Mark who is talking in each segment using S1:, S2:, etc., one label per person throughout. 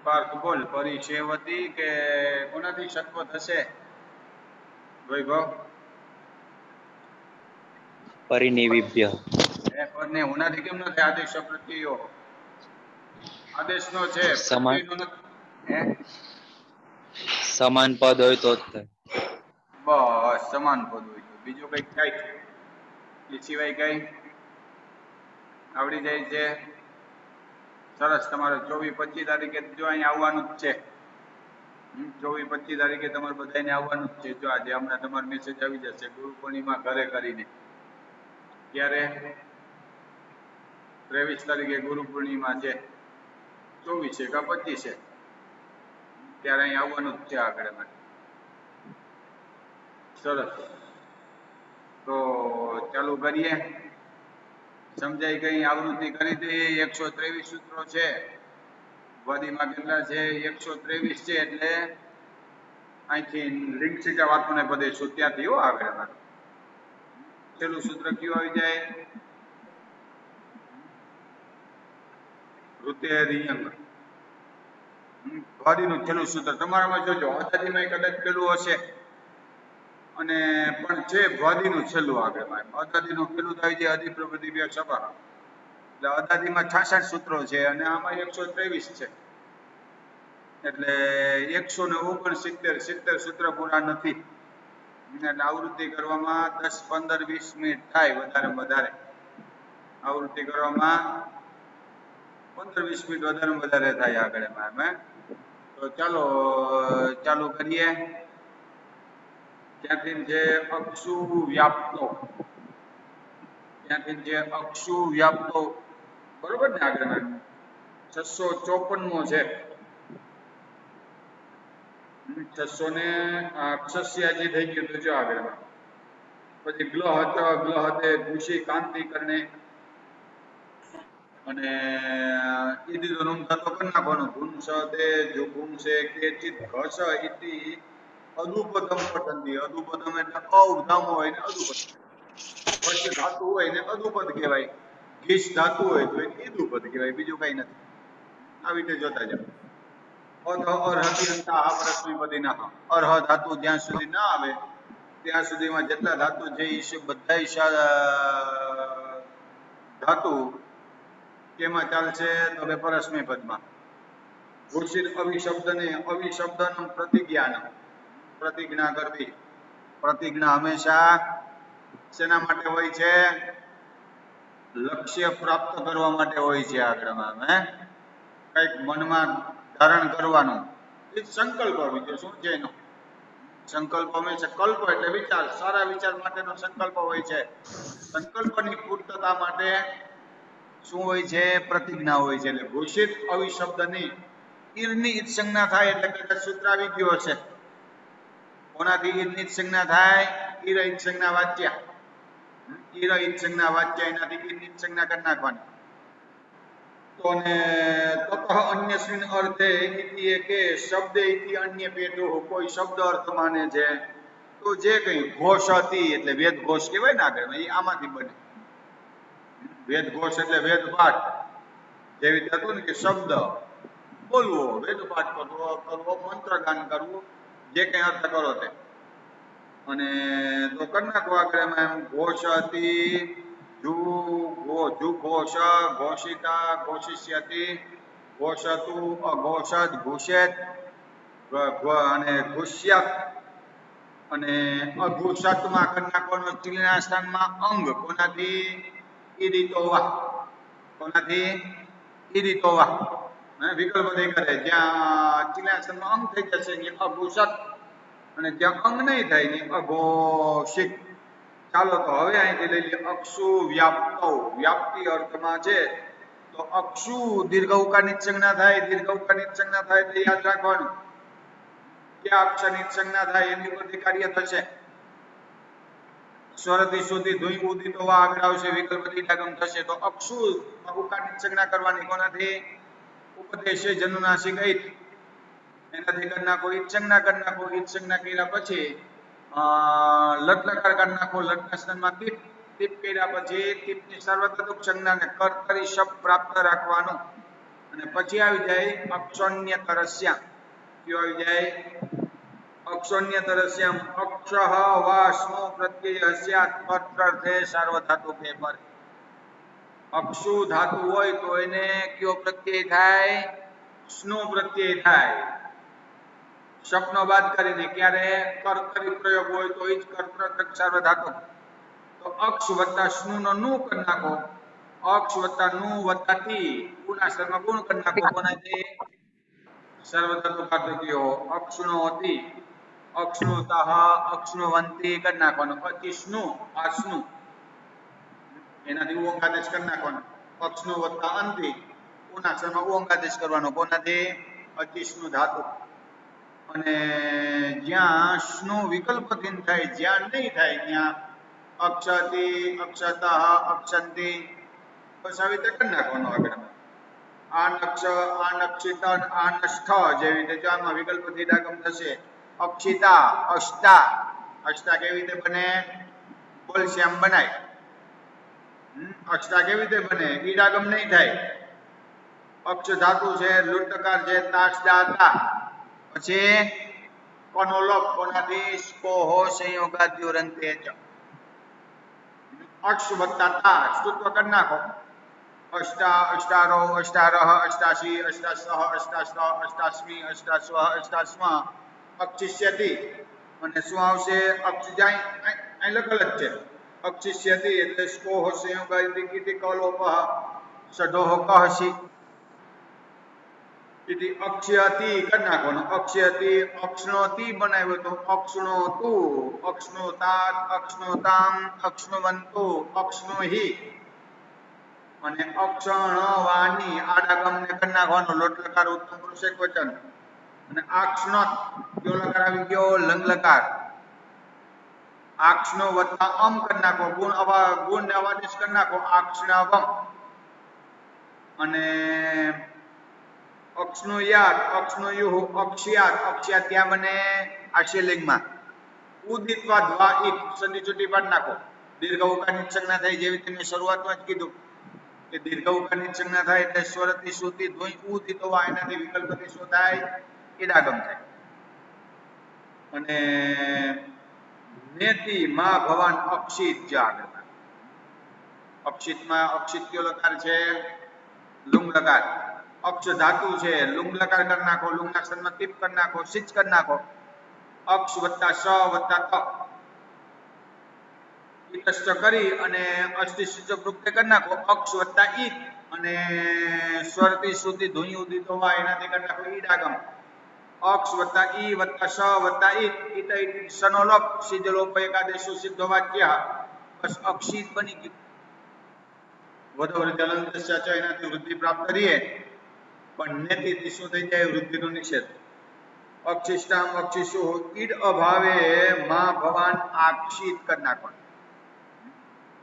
S1: પાર્થ બોલ, પરિચયવતી કે કોનાથી સત્વ થશે વૈભવ?
S2: પરિનિવિભ્ય.
S1: પરને ઉનાથી કેમ નથી? આદેશ પ્રત્યયો આદેશનો છે,
S2: સમાન
S1: પ્રત્યયનો નથી.
S2: સમાન પદ હોય તો જ થાય.
S1: બસ સમાન પદ હોય તો. બીજું કઈક થાય છે એ સિવાય કઈ આવડી જાય છે? સરસ. તમારે 24-25 તારીખે જો અહીંયા આવવાનું જ છે. 24-25 તારીખે તમારે બધાને આવવાનું જ છે. જો આજે હમણાં તમારો મેસેજ આવી જશે ગુરુ પૂર્ણિમા ઘરે કરીને. ક્યારે? 23 તારીખે ગુરુ પૂર્ણિમા છે. 24 કે 25 છે ત્યારે અહીં આવવાનું જ છે આગળ માટે. સરસ. તો ચાલુ કરીએ. સમજાય કઈ? આવૃત્તિ કરી દઈએ. 123 સૂત્રો છે. વાદીમાં કેટલા છે? 123 છે. એટલે અહીંથી લિંક સીધા વાતોને બધે શું ત્યાંથી હો આગળ માટે. છેલ્લું સૂત્ર કયું આવી જાય? ઋતેરિયંગ. વાદીનું છેલ્લું સૂત્ર તમારામાં જોજો. અદાદીમાં કદાચ પેલું હશે અને પણ છે વાદીનું છેલ્લું આગળ. અદાદીનું પેલું આવી જાય અધિપ્રવૃત્તિ સભા. એટલે અદાદીમાં 66 સૂત્રો છે અને આમાં 123 છે. એટલે 169 સૂત્ર પૂરા નથી. એટલે આવૃત્તિ કરવામાં 10, 15, 20 મિનિટ થાય વધારે વધારે. આવૃત્તિ કરવામાં 15-20 મિનિટ વધારે વધારે થાય આગળ એમાં. તો ચાલો ચાલુ કરીએ. ત્યાંથી જે અક્ષુ વ્યાપતો, ત્યાંથી જે અક્ષુ વ્યાપતો, બરોબર ને? આગળ 654મો છે. 600 ને અક્ષસ્યાજી થઈ ગયું તો જો આગળ. પછી ગ્લહ હતે ભૂષી કાંતિ કરને અને એ દીધો રૂમ થતો કરી નાખવાનો. ભૂંસતે જો ભૂંસે કેચિત ઘસ ઇતિ અદુપદમ પઠંતી. અદુપદમ એટલે અવધામ હોય ને અદુપદ. વચ્ચે ધાતુ હોય ને અદુપદ કહેવાય. ઘીસ ધાતુ હોય તો એ ઇદુપદ કહેવાય. બીજું કઈ નથી. આવી રીતે જોતા જાઓ. અર્હત્યંતા આ પ્રશ્નપદીના અર્હ ધાતુ જ્યાં સુધી ના આવે ત્યાં સુધીમાં જેટલા ધાતુ છે એ બધા ધાતુ કેમાં ચાલશે? તો કે પરસ્મય પદમાં. ઘોષિત અવિશબ્દને અવિશબ્દનું પ્રતિજ્ઞા કરવી. પ્રતિજ્ઞા હંમેશા શેના માટે હોય છે? લક્ષ્ય પ્રાપ્ત કરવા માટે હોય છે. આગળમાં કઈક મનમાં ધારણ કરવાનું. એ સંકલ્પ. બીજો શું છે એનો? સંકલ્પ હંમેશા કલ્પ એટલે વિચાર. સારા વિચાર માટેનો સંકલ્પ હોય છે. સંકલ્પની પૂર્તતા માટે શું હોય છે? પ્રતિજ્ઞા હોય છે. એટલે ઘોષિત અવિશબ્દની ઈરની ઈદ સંજ્ઞા થાય એટલે કદાચ સૂત્ર આવી ગયું હશે. કોનાથી ઈરની ઈદ સંજ્ઞા થાય? ઈર ઈદ સંજ્ઞા વાચ્ય. ઈર ઈદ સંજ્ઞા વાચ્ય એનાથી ઈરની ઈદ સંજ્ઞા કરી નાખવાની. તો ને તતઃ અન્યસ્મિન અર્થે ઇતિ કે શબ્દ ઇતિ અન્ય પેટો. કોઈ શબ્દ અર્થ માને છે તો જે કઈ ઘોષ હતી એટલે વેદ ઘોષ કહેવાય ને આગળ. એ આમાંથી બને. વેદ ઘોષ એટલે વેદ પાઠ. જેવી રીતે હતું ને કે શબ્દ બોલવો, વેદ પાઠ કરવો, મંત્ર ગાન કરવું, જે કઈ અર્થ કરો તે. અને તો કરી નાખો આગળ એમ. ઘોષ હતી, ઘોષ, ઘોષિતા, ઘોષિષ્યતિ, ઘોષતું, અઘોષત, ઘોષેત અને ઘોષ્યાત અને અઘોષતમાં કરી નાખવાનો સ્ત્રીના સ્થાનમાં અંગ. કોનાથી? ઈરિતોવા. કોનાથી? ઈરિતોવા. વિકલ્પ દે કરે. જ્યાં ચિલાસનમાં અંગ થઈ જશે એ અઘોષત અને જ્યાં અંગ નહીં થાય ને અઘોષિત. ચાલો તો હવે અહીંથી લઈ લઈએ અક્ષુ વ્યાપ્તો. વ્યાપ્તિ અર્થમાં છે તો અક્ષુ દીર્ઘ ઉકારની સંજ્ઞા થાય. દીર્ઘ ઉકારની સંજ્ઞા થાય એટલે યાદ રાખવાનું ક્યાં અક્ષરની સંજ્ઞા થાય એની પરથી કાર્ય થશે. સ્વરથી સુધી ધુઈ ઉદિત હોવા આગળ આવશે. વિકલ્પ દિટાગમ થશે તો અક્ષુ ઉકારની સંજ્ઞા કરવાની. કોનાથી? ઉપદેશે જનુનાસિક ઈત. એનાથી કરી નાખો ઈત સંજ્ઞા કરી નાખો. ઈત સંજ્ઞા કર્યા પછી લટ લકાર કરી નાખો. લટના સ્થાનમાં તીપ. તીપ કર્યા પછી તીપની સર્વતતુક સંજ્ઞાને કર્તરી શબ્દ પ્રાપ્ત રાખવાનું. અને પછી આવી જાય અક્ષોન્ય તરસ્યામ. કયો આવી જાય? અક્ષોન્ય તરસ્યામ. અક્ષ વા સ્નો પ્રત્યય સ્યાત તત્રર્થે સાર્વધાતુ પેપર. અક્ષુ ધાતુ હોય તો એને કયો પ્રત્યય થાય? સ્નો પ્રત્યય થાય. શબ્દનો બાદ કરીને ક્યારે કર્તરી પ્રયોગ હોય તો એ જ કર્તૃ સાર્વધાતુ. તો અક્ષ વત્તા સ્નુ નો નું કરી નાખો. અક્ષ વત્તા નું વત્તા ટી ગુના શર્મા ગુણ કરી નાખો. કોનાથી? સર્વધાતુ પદ્ધતિઓ. અક્ષણોતિ, અક્ષણોતઃ, અક્ષણવંતી કરી નાખવાનું. અતિષ્ણુ આષ્ણુ એનાથી ઓંકાદેશ કરી નાખવાનો. અક્ષણુ વત્તા અંતિ ગુના શર્મા ઓંકાદેશ કરવાનો. કોનાથી? અતિષ્ણુ ધાતુ. અને જ્યાં સ્નો વિકલ્પથી થાય, જ્યાં નહીં થાય ત્યાં અક્ષતિ, અક્ષતઃ, અક્ષંતી બસ આવી રીતે કરી નાખવાનો. આગળ આનક્ષ, આનક્ષિત, આનષ્ઠ જેવી રીતે જો આમાં વિકલ્પથી ડાગમ થશે. અક્ષિતા, અષ્ટા. અષ્ટા કેવી રીતે બને? બોલ શ્યામ બનાય. અષ્ટા કેવી રીતે બને? ઈડાગમ નહીં થાય. અક્ષ ધાતુ છે, લુટકાર છે, તાસ દાતા. પછી કોનો લોપ? કોનાથી? સ્કોહો સંયોગાદ્યોરંતે ચ. અક્ષ વત્તા તા સ્તુત્વ કરી નાખો. અષ્ટા, અષ્ટારો, અષ્ટારહ, અષ્ટાશી, અષ્ટાસહ, અષ્ટાસ્ત, અષ્ટાસ્મી, અષ્ટાસ્વ, અષ્ટાસ્મ. અક્ષિષ્યતિ અને શું આવશે? અક્ષ જાય અહીં લખેલ જ છે. અક્ષિષ્યતિ એટલે સ્કોહ સંયોગાદ્યોરંતે કલોપઃ ષઢોહ કહસી. તેથી અક્ષ્યતિ કરી નાખવાનો. અક્ષ્યતિ અક્ષણોતિ બનાવ્યો તો અક્ષણોતુ, અક્ષણોતાત, અક્ષણોતામ, અક્ષણવંતો, અક્ષણોહિ અને અક્ષણવાની આડાગમને કરી નાખવાનો. લોટ લકાર ઉત્તમ પુરુષ એકવચન. અને આક્ષણોત કયો લકાર આવી ગયો? લંગ લકાર. આક્ષણો વત્તા અમ કરી નાખો. ગુણ ને અવાદેશ કરી નાખો. આક્ષણાવમ. અને અક્ષણુયાત, અક્ષણુયુઃ, અક્ષ્યાત. અક્ષ્યાત ક્યાં બને? આશ્યલિંગમાં. ઉદિત્વા દ્વા ઇત સંધિ છૂટી પાડી નાખો. દીર્ઘ ઉકારની સંજ્ઞા થાય જેવી તમે શરૂઆતમાં જ કીધું કે દીર્ઘ ઉકારની સંજ્ઞા થાય એટલે સ્વરથી સુતી ધોઈ ઉદિત હોવા એનાથી વિકલ્પથી શું થાય? ઈડાગમ થાય. અને નેતિ માં ભવાન અક્ષિત જાગ. અક્ષિતમાં અક્ષિત કયો લકાર છે? લુંગ લકાર. અક્ષ ધાતુ છે, લુંગ લકાર કરી નાખો. લુંગના અક્ષરમાં ટીપ કરી નાખો. સિચ કરી નાખો. અક્ષ વત્તા સ વત્તા ત ઈતસ્ત કરી અને અષ્ટિ સૂચક રૂપે કરી નાખો. અક્ષ વત્તા ઈત અને સ્વરથી સુધી ધોઈ ઉદિત હોવા એનાથી કરી નાખો ઈડાગમ. અક્ષ વત્તા ઈ વત્તા સ વત્તા ઈત ઈત સનો લોપ સિદ્ધલોપ એકાદેશો સિદ્ધ વાક્ય. બસ અક્ષિત બની ગયું. વધુ ચલન દશા છે એનાથી વૃદ્ધિ પ્રાપ્ત કરીએ પણ નેતિથી શું થઈ જાય? વૃદ્ધિનો નિષેધ. અક્ષિષ્ટામ અક્ષિષુ ઈડ અભાવે માં ભવાન આક્ષિત કરી નાખવાનું.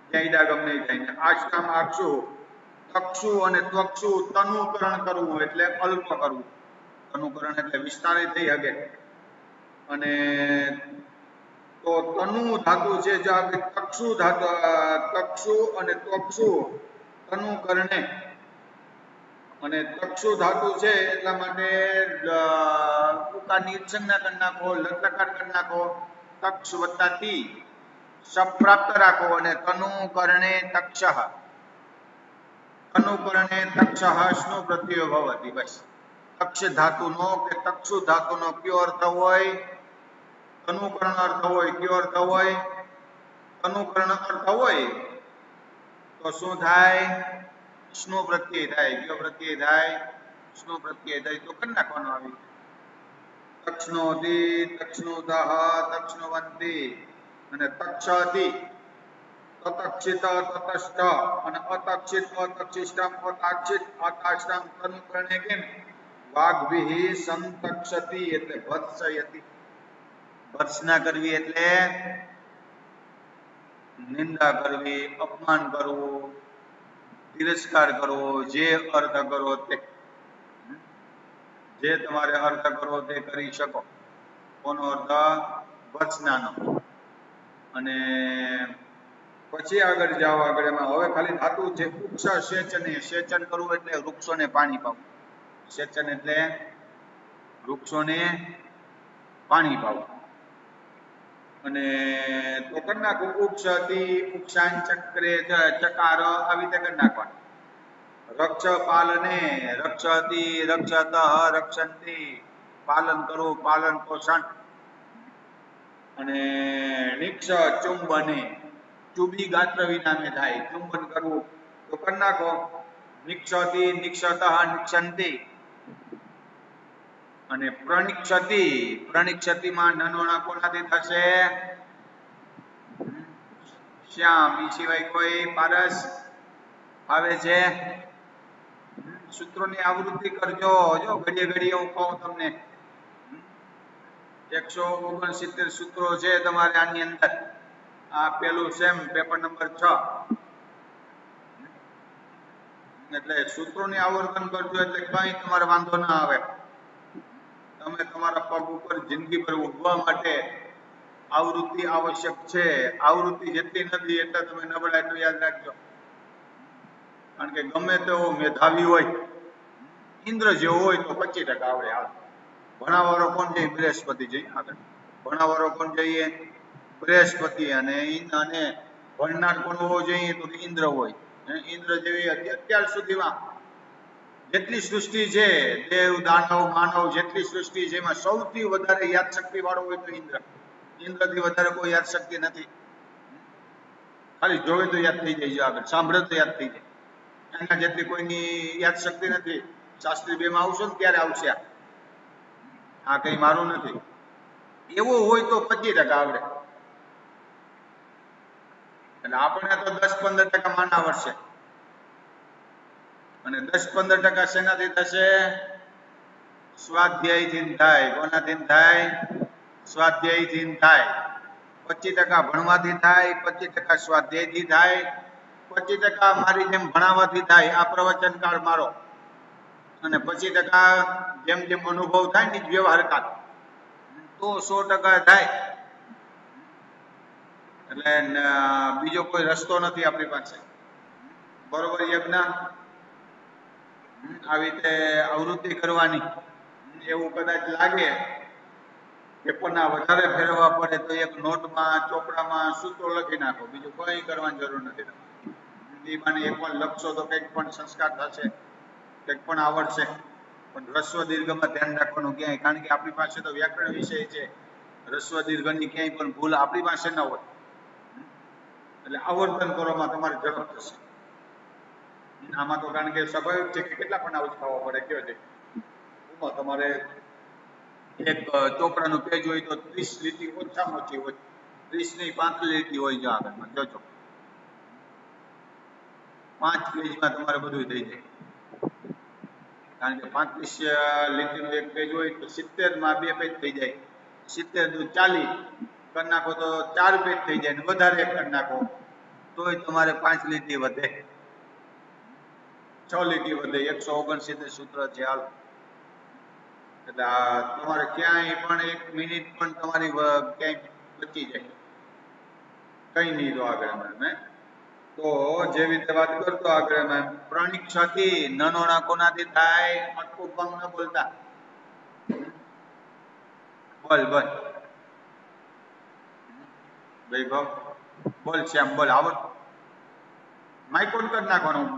S1: જ્યાં ઈડાગમ નહીં થાય. આષ્ટામ આક્ષુ તક્ષુ અને ત્વક્ષુ તનુકરણ કરવું એટલે અલ્પ કરવું. તનુકરણ એટલે વિસ્તારિત થઈ શકે. અને તો તનુ ધાતુ છે જો આપણે તક્ષુ ધાતુ, તક્ષુ અને ત્વક્ષુ તનુકરણે અને તક્ષુ ધાતુ છે એટલા માટે ઉકારની સંજ્ઞા કરી નાખો. લટલકાર કરી નાખો. તક્ષ વત્તા તી સપ્રાપ્ત રાખો અને તનુકરણે તક્ષઃ. તનુકરણે તક્ષઃ સ્નો પ્રત્યય ભવતિ. બસ તક્ષ ધાતુનો કે તક્ષુ ધાતુનો કયો અર્થ હોય? તનુકરણ અર્થ હોય. કયો અર્થ હોય? તનુકરણ અર્થ હોય તો શું થાય? સ્નો પ્રત્યય થાય. કયો પ્રત્યય થાય? સ્નો પ્રત્યય થાય તો કરી નાખવાનો. આવી તક્ષણોતિ, તક્ષણોતઃ, તક્ષણવંતી અને તક્ષતિ, તતક્ષિત, તતષ્ટ અને અતક્ષિત, અતક્ષિષ્ટમ, અતાક્ષિત, અતાક્ષિતમ તનુકરણે કેમ? વાગ્ભિઃ સંતક્ષતિ એટલે ભત્સયતિ. ભર્ત્સના કરવી એટલે નિંદા કરવી, અપમાન કરવું, તિરસ્કાર કરવો. જે અર્થ કરો તે, જે તમારે અર્થ કરવો તે કરી શકો. કોનો અર્થ? ભર્ત્સનાનો. અને પછી આગળ જાઓ. આગળ એમાં હવે ખાલી ધાતુ છે. વૃક્ષ સેચને. સેચન કરવું એટલે વૃક્ષોને પાણી પાવું. સેચન એટલે વૃક્ષોને પાણી પાવું. અને તો કરી નાખું ઉપસતી ઉપસાન ચક્રે ચકાર આવી રીતે કરી નાખવાનું. રક્ષ પાલને રક્ષતી રક્ષત રક્ષંતી પાલન કરવું પાલન પોષણ. અને નિક્ષ ચુંબને ચુંબી ગાત્ર વિનામે થાય ચુંબન કરવું તો કરી નાખો નિક્ષતી નિક્ષત નિક્ષંતી. અને પ્રણિક્ષતિ માં નનોણા કોનાથી થશે? શ્યામ ઈ સિવાય કોઈ પારસ આવે છે? સૂત્રોની આવૃત્તિ કરજો. જો ઘડીએ ઘડીએ હું કહું તમને 169 સૂત્રો છે તમારે આની અંદર. આ પેલું સેમ પેપર નંબર 6. એટલે સૂત્રોની આવર્તન કરજો એટલે કઈ તમારે વાંધો ના આવે. તમે તમારા પગ ઉપર જિંદગી પર ઉભવા માટે આવૃત્તિ આવશ્યક છે. આવૃત્તિ જેટલી નથી એટલે તમે નબળા એટલું યાદ રાખજો. કારણ કે ગમે તેવો મેધાવી હોય ઇન્દ્ર જેવો હોય તો 25% આવડે. હાલ ભણાવાળો કોણ છે? બૃહસ્પતિ જઈએ આગળ. ભણાવાળો કોણ જઈએ? બૃહસ્પતિ. અને ભણનાર કોણ હોવો જોઈએ? તો ઇન્દ્ર હોય. ઇન્દ્ર જેવી અત્યાર સુધીમાં જેટલી સૃષ્ટિ છે દેવ દાનવ માનવ જેટલી સૃષ્ટિ છે એમાં સૌથી વધારે યાદશક્તિ વાળો હોય તો ઇન્દ્ર. ઇન્દ્રથી વધારે કોઈ યાદશક્તિ નથી. ખાલી જોવે તો યાદ થઈ જાય છે. આગળ સાંભળે તો યાદ થઈ જાય. એના જેટલી કોઈની યાદશક્તિ નથી. શાસ્ત્રી 2 માં આવશો ને ત્યારે આવશે. આ કઈ મારું નથી. એવો હોય તો 25% આવડે. એટલે આપણે તો 10-15% માન આવડશે. અને 10-15% શેનાથી થશે? સ્વાધ્યાયથી થાય. કોનાથી થાય? સ્વાધ્યાયથી થાય. 25% ભણવાથી થાય, 25% સ્વાધ્યાયથી થાય, 25% મારી જેમ ભણાવવાથી થાય. આ પ્રવચન કાળ મારો. અને 25% જેમ જેમ અનુભવ થાય ને વ્યવહાર કાળ તો 100% થાય. એટલે બીજો કોઈ રસ્તો નથી આપણી પાસે. બરોબર? યજ્ઞ આવી રીતે આવૃત્તિ કરવાની. એવું કદાચ લાગે કે પણ વધારે ફેરવવા પડે તો એક નોટમાં ચોપડામાં સૂત્રો લખી નાખો. બીજું કોઈ કરવાની જરૂર નથી. દીવાને એક પણ લખશો તો કંઈક પણ સંસ્કાર થશે, કંઈક પણ આવડશે. પણ રસ્વ દીર્ઘમાં ધ્યાન રાખવાનું ક્યાંય. કારણ કે આપણી પાસે તો વ્યાકરણ વિષય છે. રસ્વ દીર્ઘની ક્યાંય પણ ભૂલ આપણી પાસે ન હોય. એટલે આવર્તન કરવામાં તમારે ઝડપ થશે. આમાં તો કારણ કે સ્વાભાવિક છે કે કેટલા પણ આવું ખાવા પડે. કયો છે તમારે એક ચોપડાનું પેજ હોય તો 30 લીટી ઓછામાં ઓછી હોય. 30 નહીં 35 લીટી હોય. જો આગળમાં જોજો 5 પેજમાં તમારે બધું થઈ જાય. કારણ કે 35 લીટીનું એક પેજ હોય તો 70 માં 2 પેજ થઈ જાય. 70 દુ 40 કરી નાખો તો 4 પેજ થઈ જાય. વધારે કરી નાખો તોય તમારે 5 લીટી વધે, 6 લીટી વધે. 169 સૂત્ર છે. હાલ એટલે તમારે ક્યાંય પણ 1 મિનિટ પણ તમારી ક્યાંય બચી જાય કઈ નહીં. તો આગળ મેં તો જેવી રીતે વાત કરતો આગળ મેં પ્રણિક્ષતિ નનોણા કોનાથી થાય? અટકું ભંગ ન બોલતા. બોલ બોલ વૈભવ બોલ. શ્યામ બોલ. આવડ માઇક ઓન કરી નાખવાનું.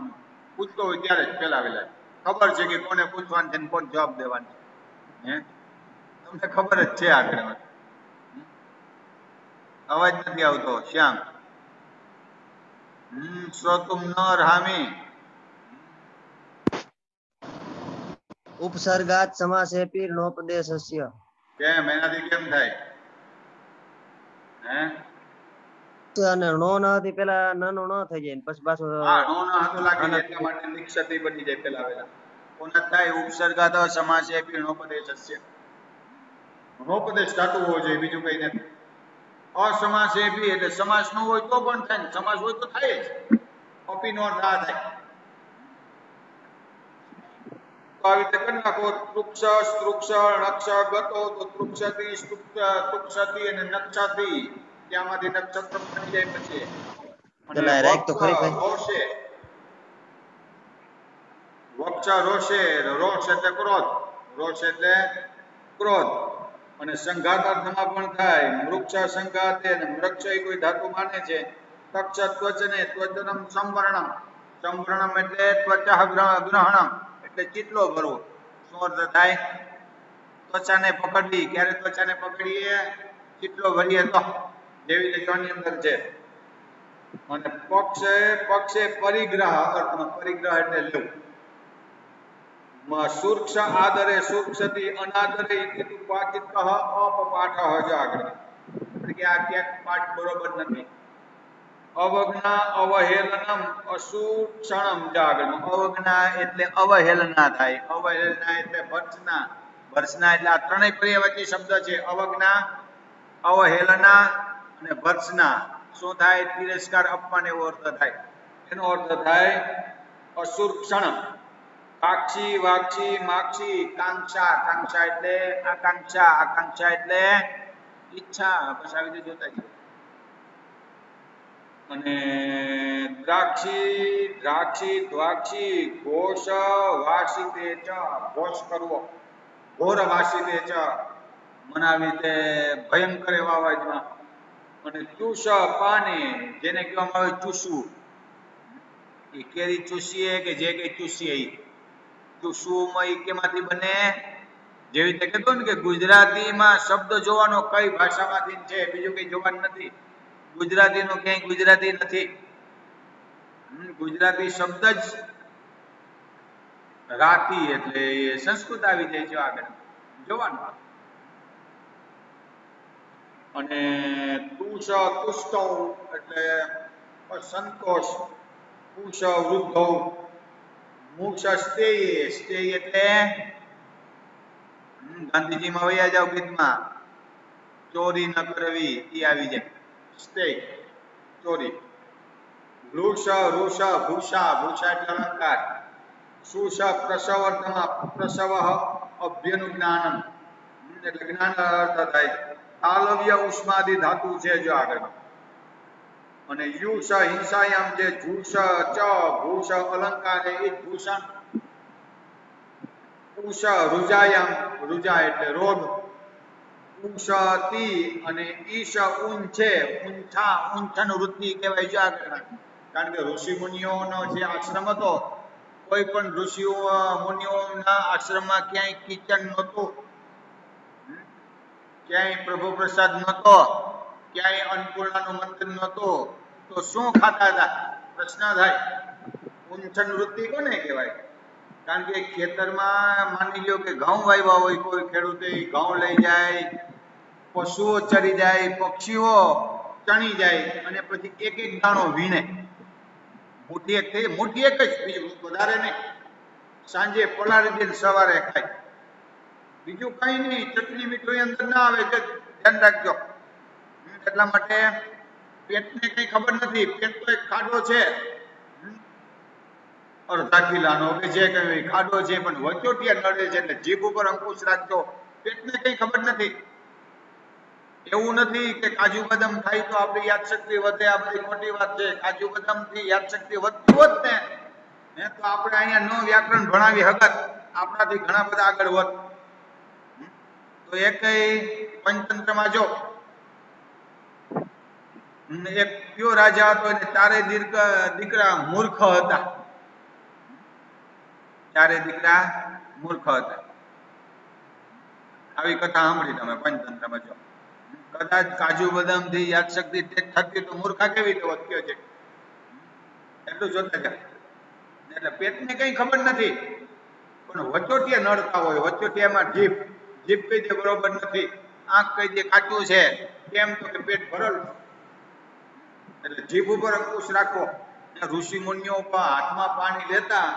S1: પૂછતો હોય ત્યારે જ પેલા વેલા ખબર છે કે કોને પૂછવાનું છે ને કોણ જવાબ દેવાનું છે. તમને ખબર જ છે. આગળ અવાજ નથી આવતો શ્યામ. શ્રોતુમ ન રામી.
S3: ઉપસર્ગાત સમાસેપી નોપદેશસ્ય.
S1: કેમ એનાથી કેમ થાય?
S3: અને નો ન હતી પેલા નાનો ન થઈ જાય પછી પાછું
S1: હા નો ના હાથો લાગી જાય એટલા માટે નિક્ષતિ બની જાય પેલા વેલા. કોના થાય? ઉપસર્ગાત સમાસેપી નોપદેશસ્ય. નોપદેશ થતું હોવો જોઈએ, બીજું કઈ નથી. અસમાસેપી એટલે સમાસ ન હોય તો પણ થાય. સમાસ હોય તો થાય જ. અપી નો ના થાય. તો આવી રીતે કરી નાખો. તૃક્ષ સ્તૃક્ષ નક્ષ ગતો તો તૃક્ષતી તૃક્ષતી અને નક્ષતી ત્યાંમાંથી નક્ષત્ર બની જાય. પછી અને
S3: પેલા રાઈટ તો ખરી ભાઈ.
S1: વક્ષ પક્ષ રોષે, રોષ એટલે ક્રોધ, રોષ એટલે ક્રોધ, અને સંઘાત અર્થમાં પણ થાય. વૃક્ષ સંઘાતે, વૃક્ષ એ કોઈ ધાતુ માને છે. તક્ષ ત્વચને, ત્વચનમ સંવર્ણમ, સંવર્ણમ એટલે ત્વચઃ ગ્રહણમ એટલે ચીટલો ભરવો. શું અર્થ થાય? ત્વચાને પકડવી. ક્યારે ત્વચાને પકડીએ? ચીટલો ભરીએ તો, જેવી રીતે ની અંદર છે. અને પક્ષે પરિગ્રહ અર્થમાં, પરિગ્રહ એટલે લેવું. સુર્ક્ષ આદરે સુર્ક્ષતિ અનાદરે ઇતિ પાચિતઃ અપપાઠઃ જ આગળ એટલે કે આ ક્યાંક પાઠ બરોબર નથી. અવજ્ઞા અવહેલનમ અસુક્ષણમ જ આગળ. અવજ્ઞા એટલે અવહેલના થાય, અવહેલના એટલે ભર્ત્સના, ભર્ત્સના એટલે આ ત્રણેય પર્યાયવાચી શબ્દ છે. અવજ્ઞા, અવહેલના અને ભર્ત્સના. શું થાય? તિરસ્કાર, અપમાન એવો અર્થ થાય. એનો અર્થ થાય અસુક્ષણમ. કાક્ષી, વાક્ષી, માક્ષી, કાંક્ષા, કાંક્ષા એટલે આકાંક્ષા, આકાંક્ષા એટલે ઈચ્છા. બસ આવી રીતે જોતા છે. અને દ્રાક્ષી, દ્રાક્ષી, દ્વાક્ષી, ઘોષ વાસિતે ચ, ઘોષ કરવો, ઘોર વાસિતે ચ, મનાવી તે ભયંકર એવા અવાજમાં. અને ચૂષ પાને, જેને કહેવામાં આવે ચૂસવું, એ કેરી ચૂસીએ કે જે કઈ ચૂસીએ એ ચૂસવું એ કેમાંથી બને? જેવી રીતે કહેતો ને કે ગુજરાતીમાં શબ્દ જોવાનો કઈ ભાષામાંથી છે, બીજું કઈ જોવાનું નથી. ગુજરાતીનો ક્યાંય ગુજરાતી નથી. ગુજરાતી શબ્દ જ રાતી એટલે એ સંસ્કૃત આવી જાય છે આગળ જોવાનું. અને તુષ તુષ્ટૌ એટલે સંતોષ, પુષ વૃદ્ધૌ, મોક્ષ સ્થેય, સ્થેય એટલે ગાંધીજીમાં વયા જાવ ગીતમાં, ચોરી ન કરવી એ આવી જાય. સ્થેય ચોરી. વૃષ ઋષ ભૂષા, ભૂષા એટલે અલંકાર. સુષ પ્રસવ અર્થમાં, પ્રસવ અભ્યનુજ્ઞાનમ એટલે જ્ઞાન અર્થ થાય. તાલવ્ય ઉષ્માદિ ધાતુ છે જો આગળ. અને યુષ હિંસાયામ જે જુષ ચ ભૂષ અલંકાર એ ભૂષણ. ઉષ રુજાયામ, રુજા એટલે રોગ. ઉષતિ અને ઈશ ઊન છે, ઊંછા, ઊંછન વૃત્તિ કહેવાય છે આગળ. કારણ કે ઋષિ મુનિઓનો જે આશ્રમ હતો, કોઈ પણ ઋષિઓ મુનિઓના આશ્રમમાં ક્યાંય કિચન નહોતું, ક્યાંય પ્રભુ પ્રસાદ નહોતો, ક્યાંય અન્નપૂર્ણાનું મંદિર નહોતું, તો શું ખાતા હતા? પ્રશ્ન થાય. ઊંછન વૃત્તિ કોને કહેવાય? કારણ કે ખેતરમાં માની લ્યો કે ઘઉં વાવ્યા હોય, કોઈ ખેડૂતે ઘઉં લઈ જાય, પશુઓ ચરી જાય, પક્ષીઓ ચણી જાય, અને પછી એક એક દાણો વીણે. મુઠ્ઠી એક થઈ, મુઠ્ઠી એક જ, બીજું વધારે નહીં. સાંજે પલાળી દે, સવારે ખાય, બીજું કઈ નહીં. ચટણી મીઠું અંદર ના આવે, ધ્યાન રાખજો. એટલા માટે પેટને કઈ ખબર નથી. પેટ તો એક ખાડો છે અડધા કિલ્લાનો કે જે કઈ ખાડો છે, પણ વચોટિયા નડે છે, એટલે જીભ ઉપર અંકુશ રાખજો. પેટને કઈ ખબર નથી. એવું નથી કે કાજુ બદામ ખાય તો આપણી યાદશક્તિ વધે, આ બધી ખોટી વાત છે. કાજુ બદામ થી યાદશક્તિ વધતી હોત ને તો આપણે અહીંયા નો વ્યાકરણ ભણાવી હકત, આપણાથી ઘણા બધા આગળ હોત. તો એક પંચતંત્રમાં જો એક કયો રાજા હતો, એને ચારે દીકરા મૂર્ખ હતા. ચારે દીકરા મૂર્ખ હતા. આવી કથા સાંભળી તમે પંચતંત્રમાં જો. કદાચ કાજુ બદામ થી યાદશક્તિ થતી તો મૂર્ખા કેવી રીતે વધ્યો છે, એટલું જોતા જાય. એટલે પેટને કઈ ખબર નથી, પણ વચોટિયા નડતા હોય. વચોટિયામાં જીભ, જીભ કઈ દે બરોબર નથી, આંખ કઈ દે કાચું છે, કેમ તો કે પેટ ભરેલું. એટલે જીભ ઉપર અંકુશ રાખો. ઋષિ મુનિઓ હાથમાં પાણી લેતા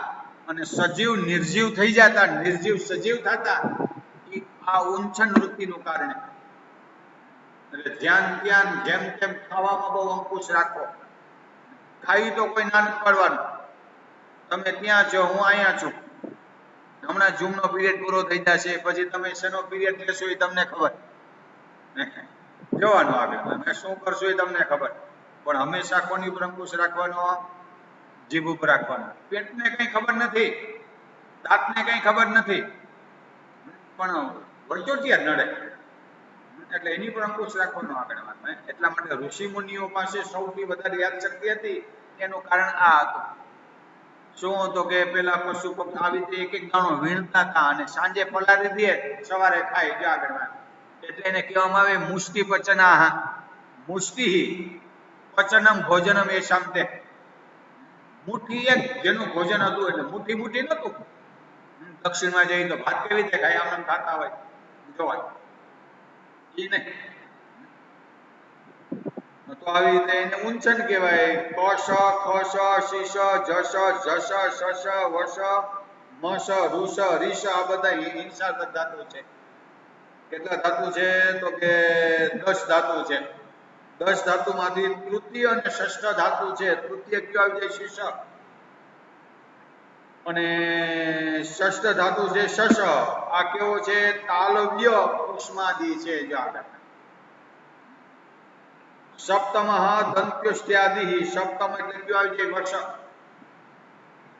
S1: અને સજીવ નિર્જીવ થઈ જતા, નિર્જીવ સજીવ થતા, આ ઊંછન વૃત્તિનું કારણે. એટલે ધ્યાન ધ્યાન જેમ તેમ ખાવામાં બહુ અંકુશ રાખો. ખાઈ તો કોઈ ના નથી પાડવાનું. તમે ત્યાં છો, હું અહીંયા છું. હમણાં જૂમનો પીરિયડ પૂરો થઈ જશે, પછી તમે શેનો પીરિયડ લેશો એ તમને ખબર. જોવાનું આગળ તમે શું કરશો એ તમને ખબર. પણ હંમેશા કોની ઉપર અંકુશ રાખવાનો? જીભ ઉપર રાખવાનો. પેટને કઈ ખબર નથી. દાંતને કઈ ખબર નથી, પણ વચોટિયા નડે, એટલે એની પર અંકુશ રાખવાનો આગળ વાત. એટલા માટે ઋષિ મુનિઓ પાસે સૌથી વધારે યાદશક્તિ હતી, એનું કારણ આ હતું. શું હતું કે પેલા પશુ પક્ષી આવી રીતે એક એક દાણો વીણતા હતા અને સાંજે પલાળી દે, સવારે ખાય. જો આગળ વાત. એટલે એને કહેવામાં આવે મુષ્ટિ પચના, મુષ્ટિ પચનમ ભોજનમ એ શાંતે. મુઠ્ઠી એક જેનું ભોજન હતું, એટલે મુઠ્ઠી મુઠ્ઠી નતું. દક્ષિણમાં જઈએ તો ભાત કેવી રીતે ખાય, આમ ખાતા હોય જોવાય ઈ નહીં. તો આવી રીતે એને ઊંચન કહેવાય. કશ ખશ શીશ જશ ઝશ શશ વશ મશ ઋષ રીશ આ બધા હિંસા ધાતુ છે. કેટલા ધાતુ છે તો કે 10 ધાતુ છે. 10 ધાતુમાંથી તૃતીય અને ષષ્ઠ ધાતુ છે. તૃતીય કયો આવી જાય શીશ, અને ષષ્ઠ ધાતુ છે શશ. આ કેવો છે તાલવ્ય ઉષ્માદી છે. જો આગળ સપ્તમ દંત્યુષ્ટ્યાદિ. સપ્તમ એટલે કયો આવી જાય વર્ષ.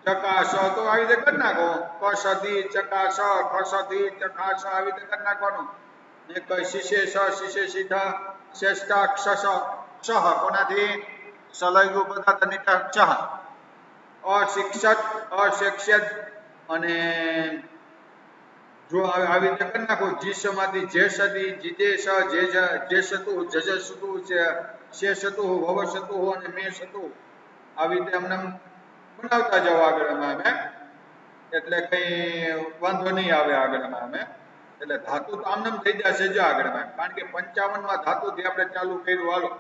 S1: ચકાશ તો આવી રીતે કરી નાખો. કસદી ચકાશ ખસદી ચકાશ આવી રીતે કરી નાખવાનું. એક શિશેષ શિશેષિત શ્રેષ્ઠ ક્ષ કોનાથી સલયુ પદાર્થ નિતા ક્ષ. અશિક્ષત અશિક્ષિત, અને જો આવી રીતે કરી નાખો. જીસમાંથી જેસદી જીજેશ જેસતુ જજસતુ શેષતુ વવસતુ અને મેષતુ આવી રીતે અમને બનાવતા જાવ આગળ અમે, એટલે કઈ વાંધો નહીં આવે આગળ અમે. એટલે ધાતુ તો આમને થઈ જશે. જો આગળ કારણ કે 55 માં ધાતુથી આપણે ચાલુ કર્યું. હાલો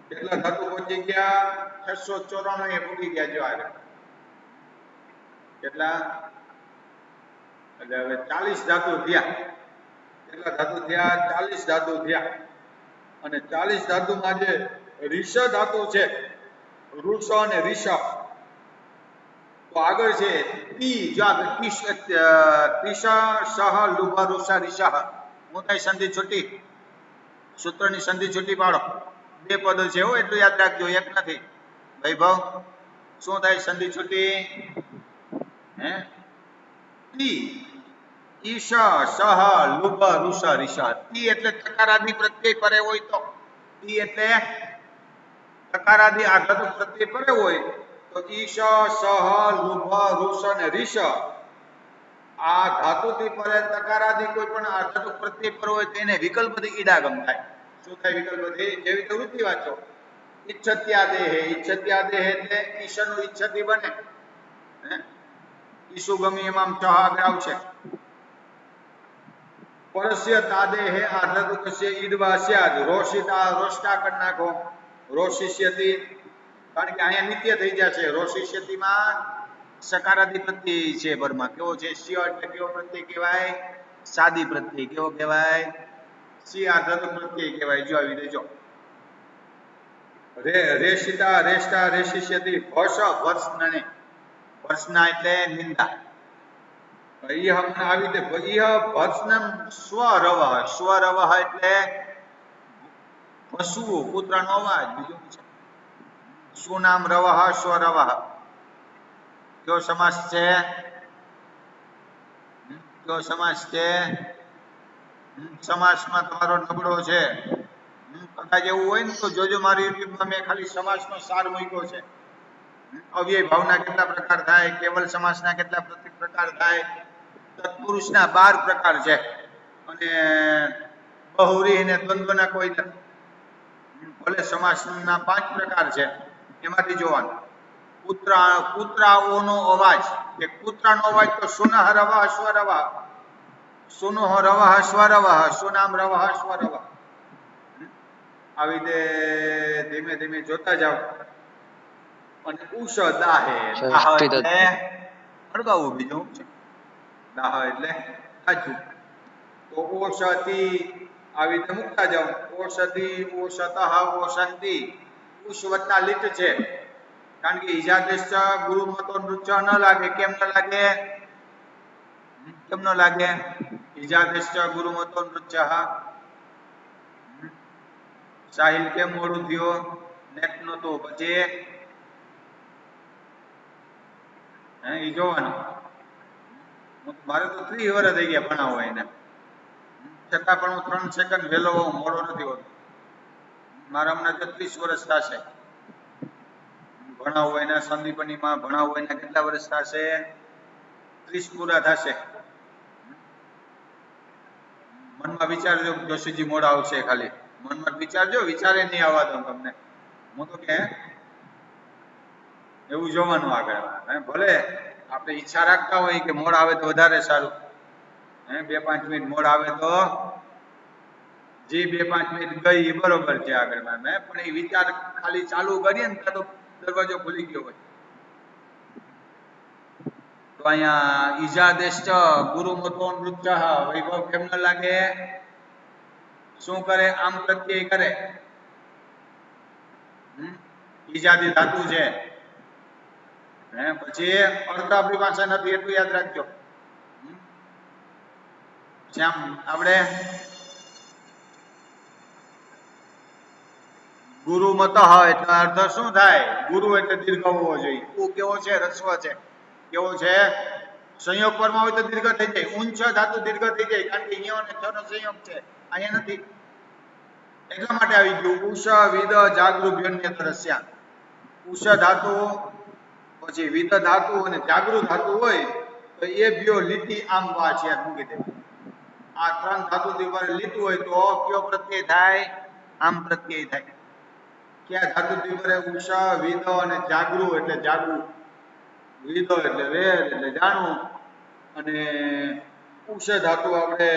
S1: કેટલા ધાતુ પહોંચી ગયા? 694 એ પૂરી ગયા. જો આગળ કેટલા? એટલે હવે 40 ધાતુ થયા. કેટલા ધાતુ થયા? 40 ધાતુ થયા. અને 40 ધાતુમાં જે રીષ ધાતુ છે, ઋષ અને રીષ, તો આગળ છે તી. જો આગળ તીશ સહ લુભ ઋષ રીષ. હું થાય સંધિ છૂટી, સૂત્રની સંધિ છૂટી પાડો. 2 પદ છે હો, એટલું યાદ રાખજો, એક નથી. વૈભવ શું થાય સંધિ છૂટી? હે તી ઈશ સહ લુભ ઋષ રીષ. તી એટલે તકારાદી પ્રત્યય પરે હોય તો, તી એટલે તકારાદી આધાતુ પ્રત્યય પરે હોય તો ઈશ સહ લુભ ઋષ અને રીષ આ ધાતુથી પરે તકારાદી કોઈ પણ આધાતુ પ્રત્યય પર હોય તો એને વિકલ્પથી ઈડાગમ થાય. શું થાય વિકલ્પથી? જેવી રીતે વૃત્તિ વાંચો. ઈચ્છત્યાદેહે. ઈચ્છત્યાદેહે એટલે ઈશનું ઈચ્છતિ બને. ઈસુ ગમી એમાં ચ આગળ આવશે. પરસ્ય તાદેહે આધાતુ કસ્ય ઈડવા સ્યાદ. રોષિતા રોષ્ટા કરી નાખો. રોષિષ્યતિ, કારણ કે અહીંયા નિત્ય થઈ જશે. રોષિષ્યતિમાં સકારાદી પ્રત્યય છે પરમાં. કેવો છે? સ્ય એટલે કેવો પ્રત્યય કહેવાય? સાદી પ્રત્યય. કેવો કહેવાય? સી આધાતુ પ્રત્યય કહેવાય. જો આવી દેજો. રેષિતા રેષ્ટા રેષિષ્યતિ. ભસ ભર્ષને. ભર્ષના એટલે નિંદા. ઈહ આવી રીતે ભર્ષનમ સ્વરવ. સ્વરવ એટલે પશુઓ, કૂતરાનો અવાજ. બીજું છે સુનામ રવહ સ્વરવ. કયો સમાસ છે? કયો સમાસ છે? સમાસમાં તમારો નબળો છે. કદાચ એવું હોય ને તો જોજો, મારી યુટ્યુબમાં મેં ખાલી સમાસનો સાર મૂક્યો છે. અવ્યય ભાવના કેટલા પ્રકાર થાય, કેવલ સમાસના કેટલા પ્રકાર થાય, તત્પુરુષના 12 પ્રકાર છે, અને બહુરી અને દ્વંદ્વના કોઈ નથી. ભલે સમાસના 5 પ્રકાર છે, એમાંથી જોવાનું. કૂતરાઓનો અવાજ, કે કૂતરાનો અવાજ તો સુનહ રવહ સ્વરવ. સુનો રવહ સ્વરવ. સુનામ રવહ સ્વરવ. આવી રીતે ધીમે ધીમે જોતા જાઓ. અને ઉષ દાહે. દાહ એટલે અડગાવું. બીજું છે દાહ એટલે તાજું. તો ઓષતિ આવી રીતે મૂકતા જાઓ. ઓષધિ ઓષતઃ ઓષંતિ. ઉષ વત્તા લીટ છે, કારણ કે ઈજાદેશ ગુરુ મતો નૃત્ય ન લાગે. કેમ ન લાગે? કેમ ન લાગે? ઈજાદેશ ગુરુ મતો નૃત્ય. સાહિલ કેમ મોડું થયો? નેટ નતો. પછી ઈ જોવાનું. મારે તો 30 વર્ષ થઈ ગયા ભણાવો એને, છતાં પણ હું 3 સેકન્ડ વહેલો હોઉં, મોડો નથી હોતો. મારા હમણાં 33 વર્ષ થશે ભણાવું એના, સંદીપનીમાં ભણાવું એના કેટલા વર્ષ થશે? 30 પૂરા થશે. મનમાં વિચારજો જોશીજી મોડા આવશે, ખાલી મનમાં વિચારજો, વિચારે નહીં આવવા દઉં તમને. હું તો કે એવું જોવાનું આગળ. ભલે આપણે ઈચ્છા રાખતા હોય કે મોડા આવે તો વધારે સારું, 2-5 મિનિટ મોડા આવે તો જે 2-5 મિનિટ ગઈ એ બરોબર છે આગળ, પણ એ વિચાર ખાલી ચાલુ કરીએ ને ત્યાં તો દરવાજો ખુલી ગયો હોય. તો અહીંયા ઈજાદેશ્ચ ગુરુ મતો નૃત્ય વૈભવ કેમ ન લાગે? શું કરે? આમ પ્રત્યય કરે. ઈજાદી ધાતુ છે. પછી અર્થ આપણી પાસે નથી એટલું યાદ રાખજો. જેમ આપણે ગુરુ મત એટલે અર્થ શું થાય? ગુરુ એટલે દીર્ઘ હોવો જોઈએ. ઉ કેવો છે? રસ્વ છે. કેવો છે? સંયોગ પરમાં હોય તો દીર્ઘ થઈ જાય. ઊંચ ધાતુ દીર્ઘ થઈ જાય, કારણ કે યો અને છ નો સંયોગ છે, અહીંયા નથી. એટલા માટે આવી ગયું ઉષ વિદ જાગૃભ્યન્ય દ્રશ્યા. ઉષ ધાતુ પછી વિદ ધાતુ અને જાગૃત ધાતુ હોય તો એ બે લીટી આમ વાંચ્યા મૂકી દે. આ 3 ધાતુ ઉપર લીટું હોય તો કયો પ્રત્યય થાય? આમ પ્રત્યય થાય. ક્યાં ધાતુ ઉપર? ઉષ વિદ અને જાગૃ એટલે જાગૃત, વિદ એટલે વેદ એટલે જાણવું, અને ઉષ ધાતુ આપણે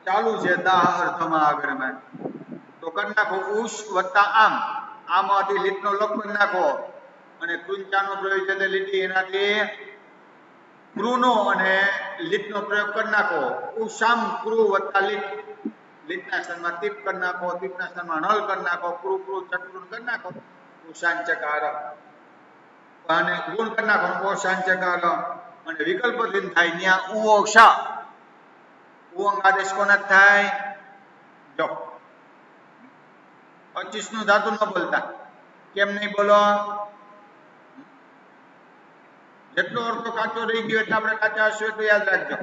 S1: ચાલુ છે દાહ અર્થમાં આગળમાં, તો કરી નાખો ઉષ વત્તા આમ. આમાંથી લીટનો લપ કરી નાખો અને કૃંચાનો પ્રયોગ છે તે લીટી એનાથી કૃનો અને લીટનો પ્રયોગ કરી નાખો. ઉષામ કૃ વત્તા લીટ, લીટના સ્થાનમાં તીપ કરી નાખો, તીપના સ્થાનમાં નલ કરી નાખો, કૃ કૃ ચક્રુન કરી નાખો. ઉષાંચકાર અને ગુણ કરી નાખો, ઓશાંચકાર અને વિકલ્પ દિન થાય ત્યાં ઉઓષા. ઉંગ આદેશ કોના થાય? જો 25 નું ધાતુ ન બોલતા. કેમ નહીં બોલો? જેટલો અર્થ કાચો રહી ગયો એટલે આપણે કાચા હશું એટલું યાદ રાખજો.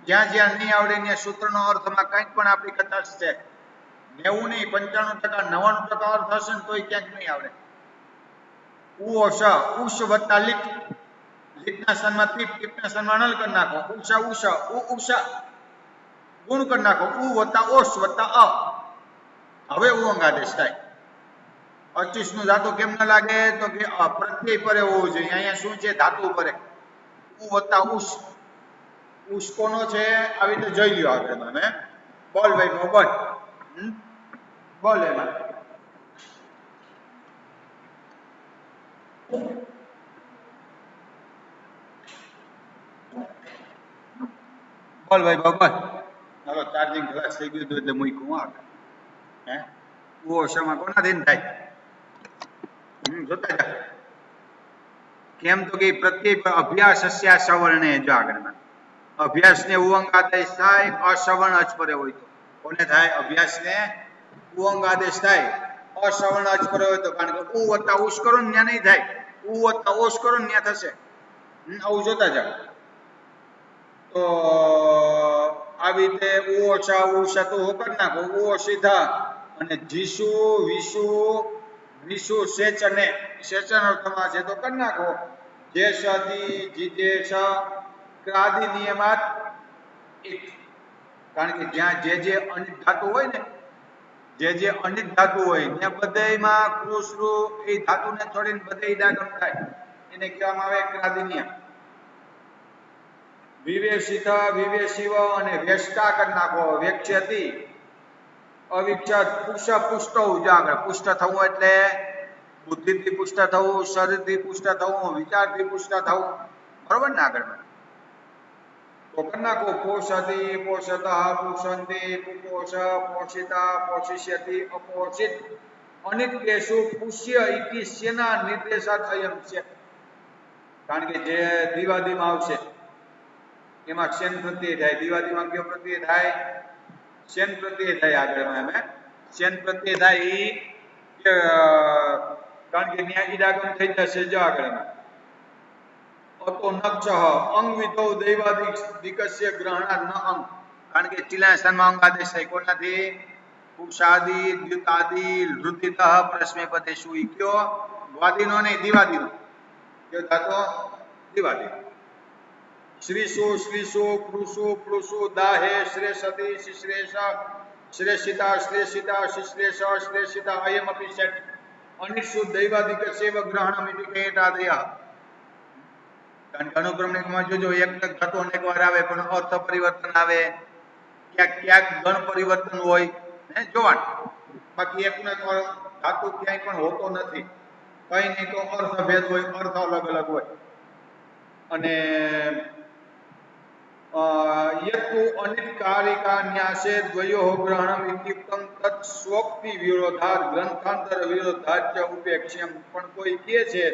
S1: જ્યાં જ્યાં નહીં આવડે ત્યાં સૂત્રનો અર્થમાં કંઈક પણ આપણી કચાશ છે. 90 નહીં 95%, 99% અર્થ હશે ને તોય ક્યાંક નહીં આવડે. ઉષ ઉષ વત્તા લીટ, લીટના સ્થાનમાં તીપ, તીપના સ્થાનમાં નલ કરી નાખો. ઉષા ઉષ ઉષા ગુણ કરી નાખો. ઉ વત્તા ઓષ વત્તા અ. હવે ઉંગ આદેશ થાય. 25 નું ધાતુ કેમ ન લાગે? તો કે પ્રત્યય પરે હોવું જોઈએ. અહીંયા શું છે? ધાતુ પરે. ઉ વત્તા ઉષ. ઉષ કોનો છે? આવી રીતે જોઈ લ્યો આગળ તમે. બોલ ભાઈ બોલ. બોલ એમાં બોલ ભાઈ બોલ. ચાલો ચાર્જિંગ ક્લાસ થઈ ગયું એટલે મૂક્યું આગળ. ઓશામાં કોના દિન થાય? જોતા જા. કેમ તો કે પ્રત્યય અભ્યાસ અસ્યા સવર્ણે જો આગળમાં અભ્યાસ ને ઉંગ આદેશ થાય, અસવર્ણ અચપરે હોય તો કોને થાય? અભ્યાસ ને ઉંગ આદેશ થાય, અસવર્ણ અચપરે હોય તો, કારણ કે ઉ વત્તા ઉષ કરો ને ત્યાં નહીં થાય, ઉ વત્તા ઓષ કરો ને ત્યાં થશે. આવું જોતા જા. તો આવી રીતે ઓછા ઉષા તો કરી નાખો. ઓ સીધા અને જીસુ વિસુ વિસુ સેચને, સેચન અર્થમાં છે તો કરી નાખો. જે સદી જીજેશ ક્રાદિ નિયમાત એક, કારણ કે જ્યાં જે અનિત ધાતુ હોય ને, જે અનિત ધાતુ હોય ત્યાં બધાયમાં કૃષ્રુ એ ધાતુને છોડીને બધે ઈડાગમ થાય, એને કહેવામાં આવે ક્રાદિ નિયમ. વિવેશિત વિવેશિવ અને વેષ્ટા કરી નાખો. વેક્ષ્યતિ અવિક્ષત પુષ્ટ પુષ્ટ ઉજાગર. પુષ્ટ થવું એટલે બુદ્ધિથી પુષ્ટ થવું, શરીરથી પુષ્ટ થવું, વિચારથી પુષ્ટ થવું, બરોબર ને? આગળ તો કરી નાખો. પોષતિ પોષત પોષંતિ પુપોષ પોષિતા પોષિષ્યતિ અપોષિત અનિત્યેષુ પુષ્ય ઇતિ સેના નિર્દેશાત અયમ છે. કારણ કે જે દિવાદીમાં આવશે એમાં શેન પ્રત્યય થાય. દિવાદીમાં કયો પ્રત્યય થાય? શેન પ્રત્યય થાય. આગળમાં અમે શેન પ્રત્યય થાય ઈ કારણ કે ન્યા ઈડાગમ થઈ જશે. જો આગળમાં અતો નક્ષ અંગવિતો દૈવાદિકસ્ય ગ્રહણા ન અંગ, કારણ કે ટીલા સ્થાનમાં અંગ આદેશ થાય કોનાથી? પુષાદિ દ્યુતાદિ ઋતિતઃ પ્રશ્મેપદેશુ ઈ કયો? વાદીનો નહીં, દિવાદીનો. કયો થાતો? દિવાદી. શ્રીષુ શ્રીષુ પૃષુ પૃષુ દાહે શ્રેષતિ શિશ્રેષ શ્રેષિતા શ્લેષિતા શિશ્રેષ શ્લેષિતા અયમપી ષટ અનિષુ દૈવાદિકસ્યૈવ ગ્રહણમિતિ કહેતાદયઃ. કારણ કે અનુક્રમણિકમાં જોજો એક ધાતુ અનેક વાર આવે પણ અર્થ પરિવર્તન આવે, ક્યાંક ક્યાંક ગણ પરિવર્તન હોય ને જોવાનું. બાકી એક ને ધાતુ ક્યાંય પણ હોતો નથી, કઈ નહીં તો અર્થ ભેદ હોય, અર્થ અલગ અલગ હોય. અને યતુ અનિત્કારિકા ન્યાસે દ્વયો ગ્રહણમ ઇત્યુક્તમ તત સ્વોક્તિ વિરોધાર ગ્રંથાંતર વિરોધાચ્ય ઉપેક્ષ્યમ. પણ કોઈ કહે છે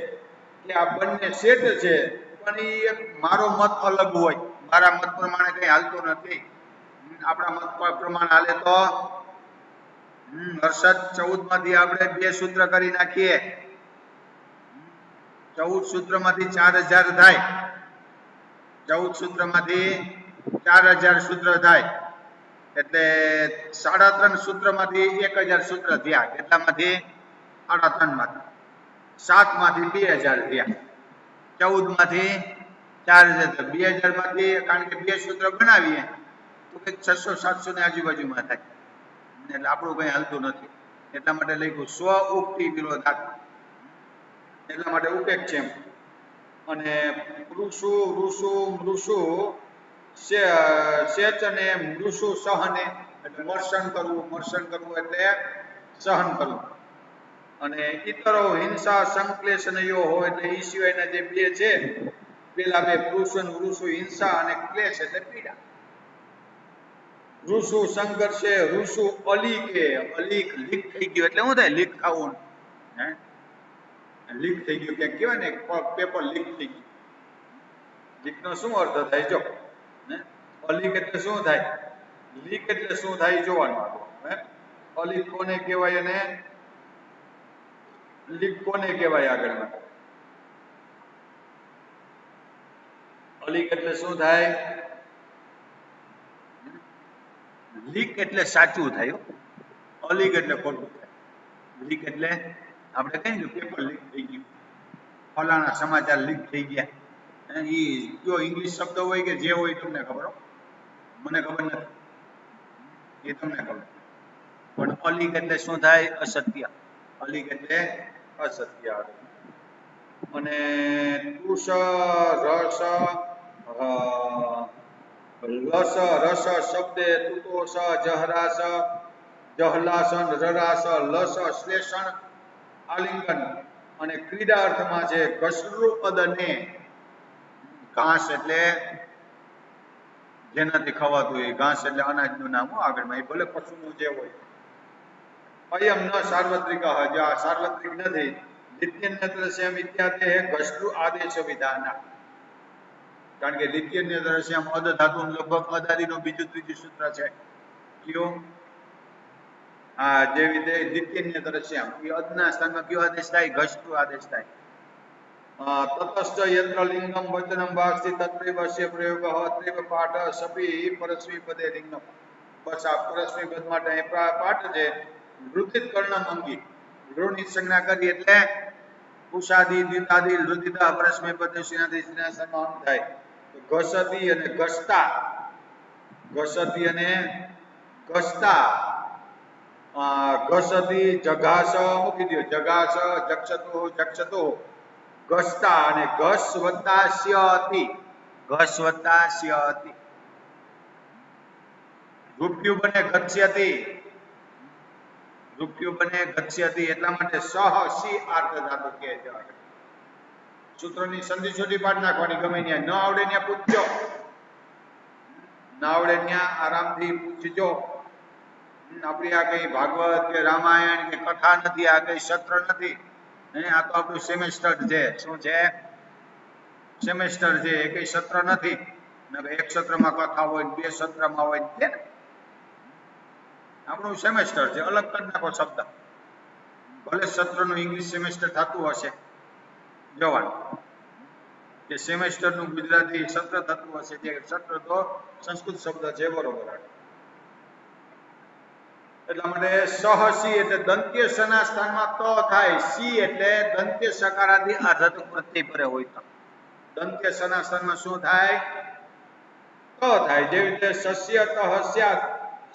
S1: કે આ બંને સેટ છે, પણ એ એક મારો મત અલગ હોય, મારા મત પ્રમાણે કઈ હાલતું નથી, આપણા મત પ્રમાણે હાલે તો હર્ષદ 14 માંથી આપણે 2 સૂત્ર કરી નાખીએ. 14 સૂત્રમાંથી 4000 થાય, 14 સૂત્રમાંથી 4000 સૂત્ર થાય એટલે 3.5 સૂત્રમાંથી 1000 સૂત્ર થયા. કેટલામાંથી? 3.5 માંથી. 7 માંથી 2000 થયા. 14 માંથી 4000, 2000 માંથી કારણ કે 2 સૂત્ર બનાવીએ તો કંઈક 600-700 ની આજુબાજુમાં થાય, એટલે આપણું કઈ હાલતું નથી. એટલા માટે લખ્યું સ્વ ઉક્તિ વિરોધાત, એટલા માટે ઉપેક્ષ છે. અને પૃષુ ઋષુ મૃષુ સેચ અને મૃષુ સહને એટલે મર્ષણ કરવું એટલે સહન કરવું. અને ઇતરો હિંસા સંક્લેશનયો હોય એટલે ઈ સિવાયના જે બે છે, પેલા બે પૃષુ અને વૃષુ હિંસા અને ક્લેશ એટલે પીડા. ઋષુ સંઘર્ષે ઋષુ અલીકે, અલીક લીક થઈ ગયું એટલે શું થાય? લીક થવું, હે લીક થઈ ગયું ક્યાંક કહેવાય ને, પેપર લીક થઈ ગયું. લીક નો શું અર્થ થાય? જો અલીક એટલે શું થાય, લીક એટલે શું થાય જોવાનું. હે અલીક કોને કહેવાય અને લીક કોને કહેવાય? આગળમાં અલીક એટલે શું થાય? લીક એટલે સાચું થાય, અલીક એટલે ખોટું થાય. લીક એટલે આપણે કહીએ પેપર લીક થઈ ગયું, ફલાણા સમાચાર લીક થઈ ગયા. એ જો ઇંગ્લિશ શબ્દ હોય કે જે હોય તમને ખબર હો, મને ખબર નથી, એ તમને ખબર. પણ અલીક એટલે શું થાય? અસત્ય. અલીક એટલે અસત્ય. અને તુષ રસ લસ રસ શબ્દે તુતોષ જહરાસ જહલાસન રરાસ લસ શ્લેષણ આલિંગન. અને ક્રીડા અર્થમાં છે ઘસરુ પદને, ઘાસ એટલે જેનાથી ખવાતું હોય, ઘાસ એટલે અનાજનું નામ આગળમાં, એ ભલે પશુનું જે હોય. અયમ ન સાર્વત્રિક, જો આ સાર્વત્રિક નથી. લિત્યન્યત્રસ્યમ ઇત્યાદે ઘસરુ આદેશ વિધાના, કારણ કે લિત્યન્યત્રસ્યમ અદ ધાતુ લગભગ અદાદીનું બીજું ત્રીજું સૂત્ર છે. કયું? હા, જેવી રીતે લિત્યન્યત્રસ્યમ એ અદના સ્થાનમાં કયો આદેશ થાય? ઘસરુ આદેશ થાય. તતશ્ચ યત્ર લિંગમ વચનમ વાસ્તિ તત્રૈવસ્ય પ્રયોગઃ અત્રૈવ પાઠ સપી પરસ્મી પદે લિંગમ. બસ આ પરસ્મી પદ માટે અહીં પાઠ છે. વૃદ્ધિત કર્ણમ અંગી, વૃણની સંજ્ઞા કરી એટલે પુષાદી દ્વિતાદી વૃદ્ધિતા પરસ્મી પદે સિનાદી સિનાસનમાં અંગ થાય. ઘસતી અને ઘસતા, ઘસતી અને ઘસતા, ઘસતી જઘાસ મૂકી દો, જઘાસ જક્ષતો જક્ષતો, ઘસતા અને ઘસ વત્તા સ્ય હતી, ઘસ વત્તા સ્ય હતી. રૂપ્યુ બને ગચ્છતી, રૂપ્યુ બને ગચ્છતી, એટલા માટે સહ સી આર્થ ધાતુ કહે છે. સૂત્રોની સંધિ છોટી પાડ નાખવાની, ગમે ત્યાં ન આવડે ત્યાં પૂછજો, ના આવડે ત્યાં આરામથી પૂછજો. આપણી આ કઈ ભાગવત કે રામાયણ કે કથા નથી, આ કઈ સત્ર નથી, આ તો આપણું સેમેસ્ટર છે. શું છે? સેમેસ્ટર છે, એ કઈ સત્ર નથી. એક સત્રમાં કથા હોય, 2 સત્રમાં હોય છે ને, આપણું સેમેસ્ટર છે. અલગ કરી નાખો શબ્દ, ભલે સત્રનું ઇંગ્લિશ સેમેસ્ટર થતું હશે, જવાનું. કે સેમેસ્ટર નું ગુજરાતી સત્ર થતું હશે, જે સત્ર તો સંસ્કૃત શબ્દ છે, બરોબર. એટલા માટે સહસી એટલે દંત્ય સના સ્થાનમાં ત થાય, સી એટલે દંત્ય સકારાદી આધાતુ પ્રત્યય પરે હોય તો દંત્ય સના સ્થાનમાં શું થાય? ત થાય. જેવી રીતે સસ્યત હસ્યાત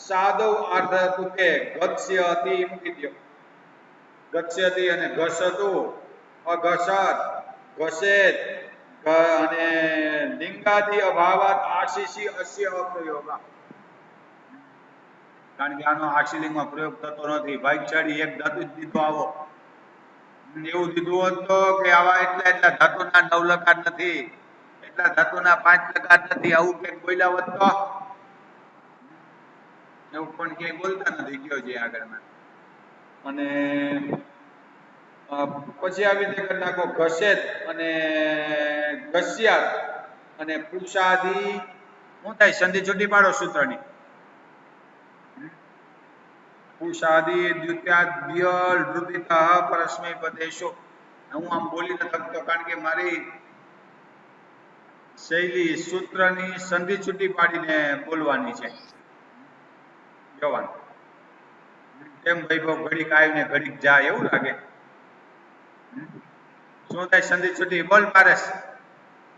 S1: સાદવ આધાતુ કે ગત્સ્યતિ મૂકી દો, ગત્સ્યતિ અને ઘસતુ અઘસત ઘસેત અને લિંગાદી અભાવાત આશીષી અસ્ય અપ્રયોગા, કારણ કે આનો આશીલિંગમાં પ્રયોગ થતો નથી. ભાગશાળી એક ધાતુ જ દીધો આવો, એવું દીધું હોત તો કે આવા એટલા ધાતુના 9 લકાર નથી, એટલા ધાતુના 5 લકાર નથી, આવું કંઈક બોલ્યા હોત તો એવું પણ ક્યાંય બોલતા નથી. કયો છે આગળના. અને પછી આવી રીતે કરી નાખો ઘસેત અને ઘસ્યાત અને પુષાદી શું થાય? સંધિ છૂટી પાડો સૂત્રની. પુષાદી દ્વિત્યાદ્ય ઋતિતઃ પરસ્મૈ પદેશો. હું આમ બોલી નથી શકતો કારણ કે મારી શૈલી સૂત્રની સંધિ છૂટી પાડીને બોલવાની છે. જોવાનું કેમ વૈભવ ઘડીક આવીને ઘડીક જાય એવું લાગે. શું થાય? સંધિ છૂટી બોલ પારસ.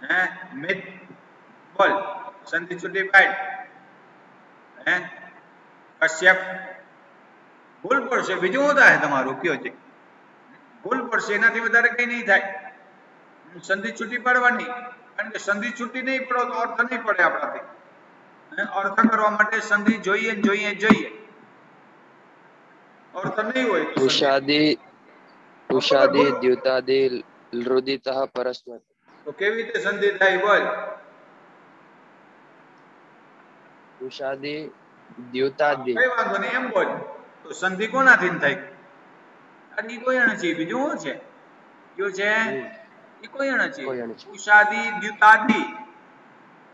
S1: હે મિત બોલ સંધિ છૂટી પાડ. હે કશ્યપ ભૂલ પડશે, બીજું શું થાય તમારું? કયો છે ભૂલ પડશે, એનાથી વધારે કઈ નહીં થાય. સંધિ છૂટી પાડવાની, કારણ કે સંધિ છૂટી નહીં પડો તો અર્થ નહીં પડે આપણાથી. અર્થ કરવા માટે સંધિ જોઈએ જોઈએ જોઈએ, અર્થ નહીં હોય તો
S2: ઉષાદી દ્યુતાદી લુદિતઃ પરસ્મૈ.
S1: તો કેવી રીતે સંધિ થાય? બોલ.
S2: ઉષાદી દ્યુતાદી.
S1: કઈ વાંધો નહીં, એમ બોલ. તો સંધિ કોનાથી થાય? આડી કોયણ છે, બીજું શું છે? કયું છે? ઈ કોયણ છે. ઉષાદી દ્યુતાદી,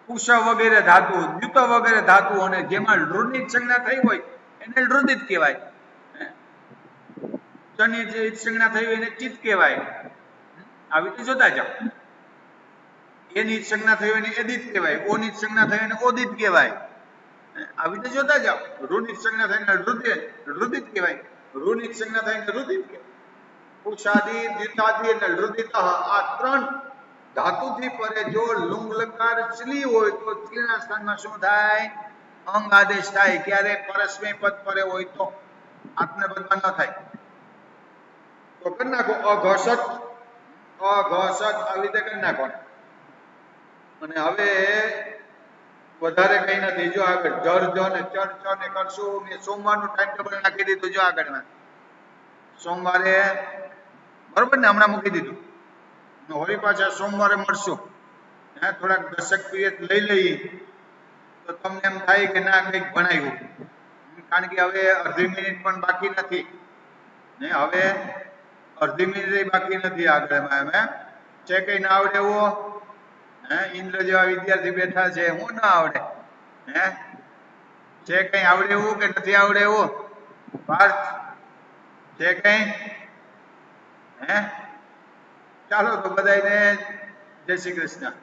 S1: ઉષ વગેરે ધાતુ, દ્યુત વગેરે ધાતુ અને જેમાં ઋણિત સંજ્ઞા થઈ હોય એને ઋદિત કહેવાય. ચની જે સંજ્ઞા થઈ હોય એને ચિત કહેવાય. આવી રીતે જોતા જાઓ. એની સંજ્ઞા થઈ હોય એને એદિત કહેવાય, ઓની સંજ્ઞા થઈ હોય એને ઓદિત કહેવાય. આવી રીતે જોતા જાઓ. ઋણિત સંજ્ઞા થઈને ઋદિત કહેવાય, ઋણિત સંજ્ઞા થઈને રુદિત કહેવાય. ઉષાદી દ્વિતાદી અને રુદિત, આ ત્રણ ધાતુથી પરે જો લુંગ લકાર ચલી હોય તો ચલીના સ્થાનમાં શું થાય? અંગ આદેશ થાય. ક્યારે? પરસ્મૈ પદ પરે હોય તો, આત્મપદમાં ન થાય. તો કરી નાખો અઘસત, અઘસત આવી રીતે કરી નાખો. અને હવે વધારે કઈ નથી. જો આગળ જર જો ને ચર ચ ને કરશું. મેં સોમવારનું ટાઈમ ટેબલ નાખી દીધું. જો આગળના સોમવારે, બરોબર ને, હમણાં મૂકી દીધું. વળી પાછા સોમવારે મળશું. થોડાક દશક પીરિયડ લઈ લઈએ તો તમને એમ થાય કે ના કંઈક ભણાવ્યું, કારણ કે હવે અડધી મિનિટ પણ બાકી નથી ને. હવે અડધી મિનિટ બાકી નથી. આગળ છે કઈ ના આવડે એવો? ઇન્દ્ર જેવા વિદ્યાર્થી બેઠા છે, હું ના આવડે? છે કઈ આવડે એવું કે નથી આવડે એવું? પાર્થ છે કઈ? ચાલો તો બધાને જય શ્રી કૃષ્ણ.